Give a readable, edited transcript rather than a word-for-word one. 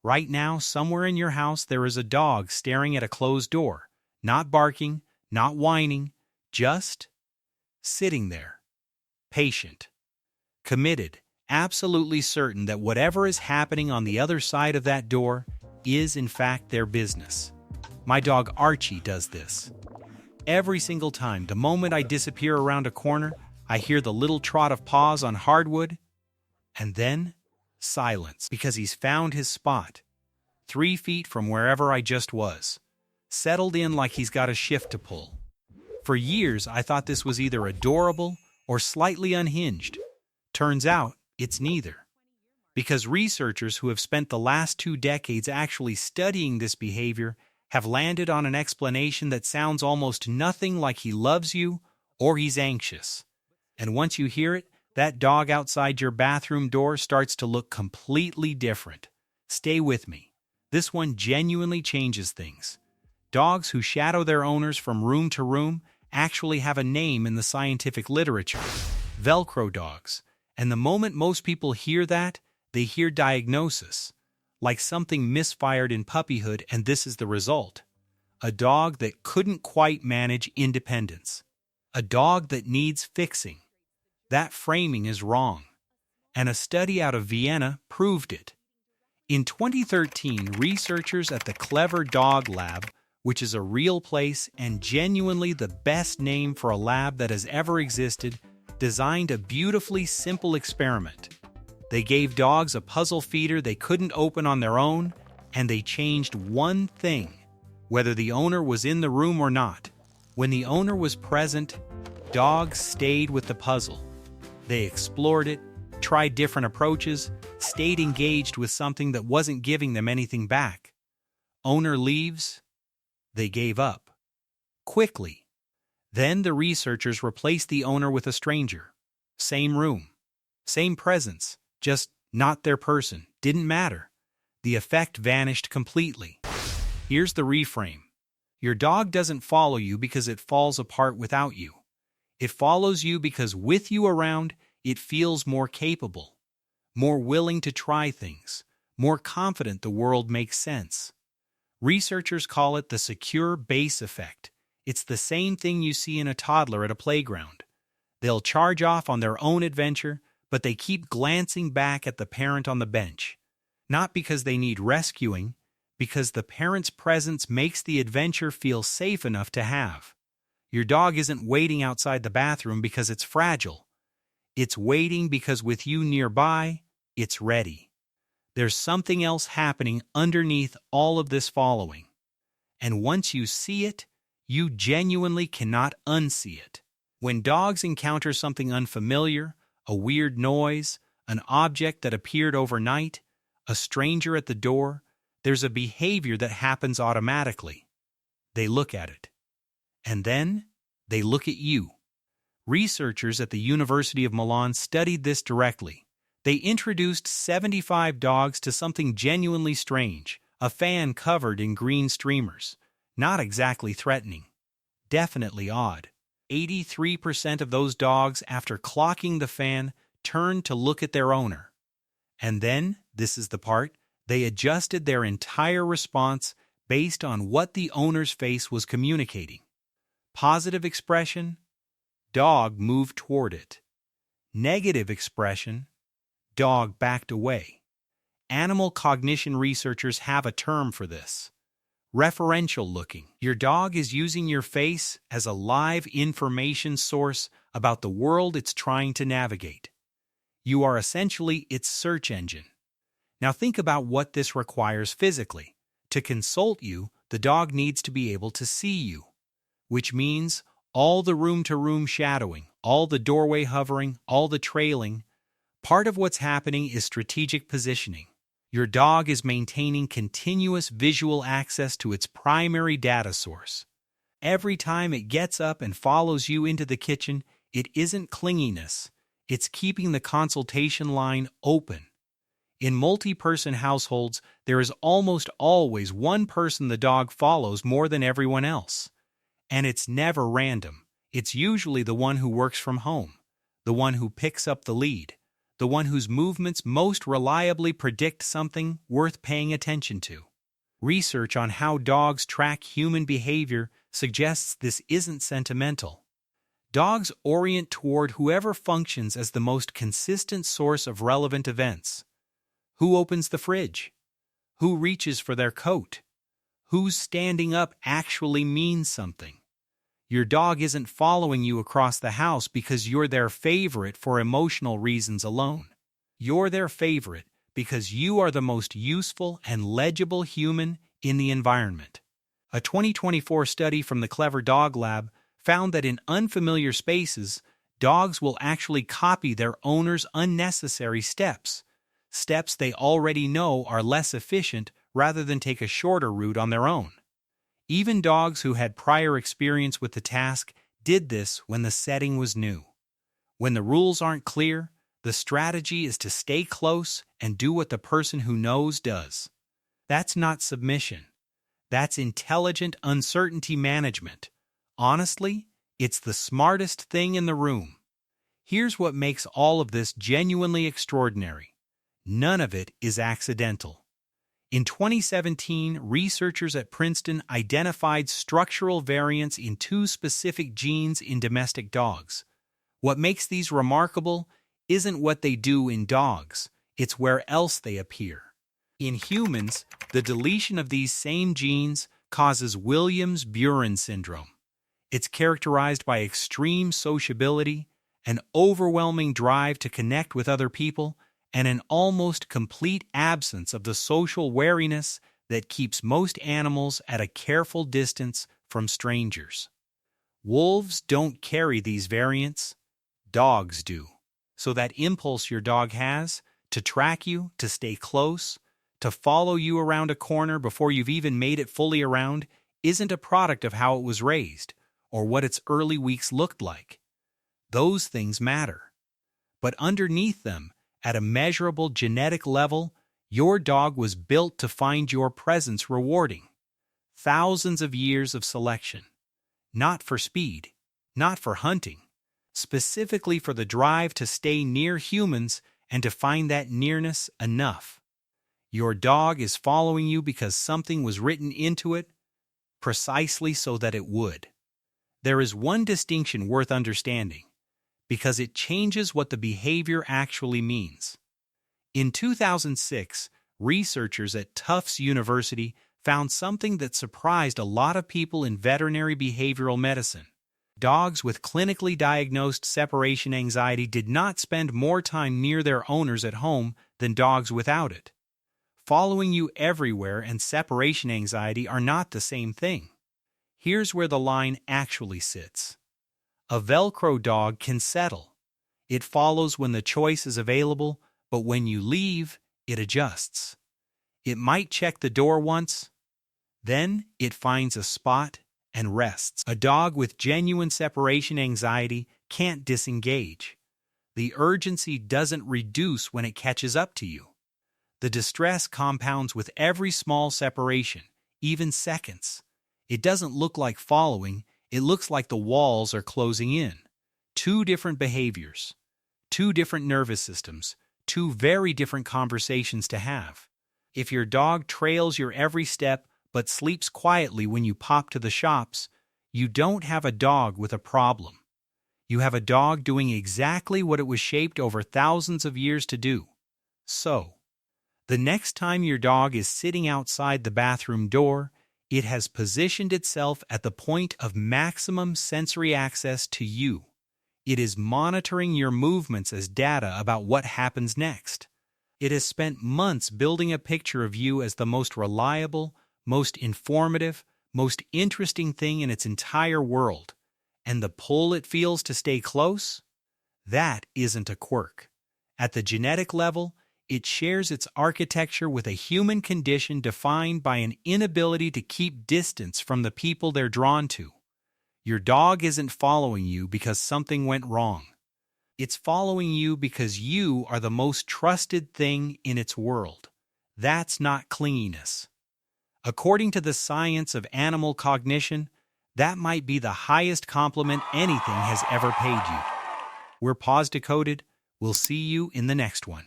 Right now, somewhere in your house, there is a dog staring at a closed door, not barking, not whining, just sitting there, patient, committed, absolutely certain that whatever is happening on the other side of that door is in fact their business. My dog Archie does this. Every single time, the moment I disappear around a corner, I hear the little trot of paws on hardwood, and then silence, because he's found his spot, 3 feet from wherever I just was, settled in like he's got a shift to pull. For years, I thought this was either adorable or slightly unhinged. Turns out, it's neither. Because researchers who have spent the last 2 decades actually studying this behavior have landed on an explanation that sounds almost nothing like he loves you or he's anxious. And once you hear it, that dog outside your bathroom door starts to look completely different. Stay with me. This one genuinely changes things. Dogs who shadow their owners from room to room actually have a name in the scientific literature: Velcro dogs. And the moment most people hear that, they hear diagnosis, like something misfired in puppyhood, and this is the result. A dog that couldn't quite manage independence. A dog that needs fixing. That framing is wrong. And a study out of Vienna proved it. In 2013, researchers at the Clever Dog Lab, which is a real place and genuinely the best name for a lab that has ever existed, designed a beautifully simple experiment. They gave dogs a puzzle feeder they couldn't open on their own, and they changed one thing, whether the owner was in the room or not. When the owner was present, dogs stayed with the puzzle. They explored it, tried different approaches, stayed engaged with something that wasn't giving them anything back. Owner leaves, they gave up. Quickly. Then the researchers replaced the owner with a stranger. Same room. Same presence. Just not their person. Didn't matter. The effect vanished completely. Here's the reframe. Your dog doesn't follow you because it falls apart without you. It follows you because with you around, it feels more capable, more willing to try things, more confident the world makes sense. Researchers call it the secure base effect. It's the same thing you see in a toddler at a playground. They'll charge off on their own adventure, but they keep glancing back at the parent on the bench. Not because they need rescuing, because the parent's presence makes the adventure feel safe enough to have. Your dog isn't waiting outside the bathroom because it's fragile. It's waiting because with you nearby, it's ready. There's something else happening underneath all of this following. And once you see it, you genuinely cannot unsee it. When dogs encounter something unfamiliar, a weird noise, an object that appeared overnight, a stranger at the door, there's a behavior that happens automatically. They look at it. And then they look at you. Researchers at the University of Milan studied this directly. They introduced 75 dogs to something genuinely strange, a fan covered in green streamers. Not exactly threatening. Definitely odd. 83% of those dogs, after clocking the fan, turned to look at their owner. And then, this is the part, they adjusted their entire response based on what the owner's face was communicating. Positive expression, dog moved toward it. Negative expression, dog backed away. Animal cognition researchers have a term for this. Referential looking. Your dog is using your face as a live information source about the world it's trying to navigate. You are essentially its search engine. Now think about what this requires physically. To consult you, the dog needs to be able to see you, which means all the room-to-room shadowing, all the doorway hovering, all the trailing. Part of what's happening is strategic positioning. Your dog is maintaining continuous visual access to its primary data source. Every time it gets up and follows you into the kitchen, it isn't clinginess. It's keeping the consultation line open. In multi-person households, there is almost always one person the dog follows more than everyone else. And it's never random. It's usually the one who works from home, the one who picks up the lead, the one whose movements most reliably predict something worth paying attention to. Research on how dogs track human behavior suggests this isn't sentimental. Dogs orient toward whoever functions as the most consistent source of relevant events. Who opens the fridge? Who reaches for their coat? Who's standing up actually means something. Your dog isn't following you across the house because you're their favorite for emotional reasons alone. You're their favorite because you are the most useful and legible human in the environment. A 2024 study from the Clever Dog Lab found that in unfamiliar spaces, dogs will actually copy their owner's unnecessary steps they already know are less efficient rather than take a shorter route on their own. Even dogs who had prior experience with the task did this when the setting was new. When the rules aren't clear, the strategy is to stay close and do what the person who knows does. That's not submission. That's intelligent uncertainty management. Honestly, it's the smartest thing in the room. Here's what makes all of this genuinely extraordinary. None of it is accidental. In 2017, researchers at Princeton identified structural variants in 2 specific genes in domestic dogs. What makes these remarkable isn't what they do in dogs, it's where else they appear. In humans, the deletion of these same genes causes Williams-Buren syndrome. It's characterized by extreme sociability, an overwhelming drive to connect with other people, and an almost complete absence of the social wariness that keeps most animals at a careful distance from strangers. Wolves don't carry these variants, dogs do. So that impulse your dog has, to track you, to stay close, to follow you around a corner before you've even made it fully around, isn't a product of how it was raised, or what its early weeks looked like. Those things matter. But underneath them, at a measurable genetic level, your dog was built to find your presence rewarding. Thousands of years of selection. Not for speed, not for hunting, specifically for the drive to stay near humans and to find that nearness enough. Your dog is following you because something was written into it, precisely so that it would. There is one distinction worth understanding, because it changes what the behavior actually means. In 2006, researchers at Tufts University found something that surprised a lot of people in veterinary behavioral medicine. Dogs with clinically diagnosed separation anxiety did not spend more time near their owners at home than dogs without it. Following you everywhere and separation anxiety are not the same thing. Here's where the line actually sits. A Velcro dog can settle. It follows when the choice is available, but when you leave, it adjusts. It might check the door once, then it finds a spot and rests. A dog with genuine separation anxiety can't disengage. The urgency doesn't reduce when it catches up to you. The distress compounds with every small separation, even seconds. It doesn't look like following, it looks like the walls are closing in. 2 different behaviors, 2 different nervous systems, 2 very different conversations to have. If your dog trails your every step but sleeps quietly when you pop to the shops, you don't have a dog with a problem. You have a dog doing exactly what it was shaped over thousands of years to do. So, the next time your dog is sitting outside the bathroom door, it has positioned itself at the point of maximum sensory access to you. It is monitoring your movements as data about what happens next. It has spent months building a picture of you as the most reliable, most informative, most interesting thing in its entire world. And the pull it feels to stay close? That isn't a quirk. At the genetic level, it shares its architecture with a human condition defined by an inability to keep distance from the people they're drawn to. Your dog isn't following you because something went wrong. It's following you because you are the most trusted thing in its world. That's not clinginess. According to the science of animal cognition, that might be the highest compliment anything has ever paid you. We're pause-decoded, We'll see you in the next one.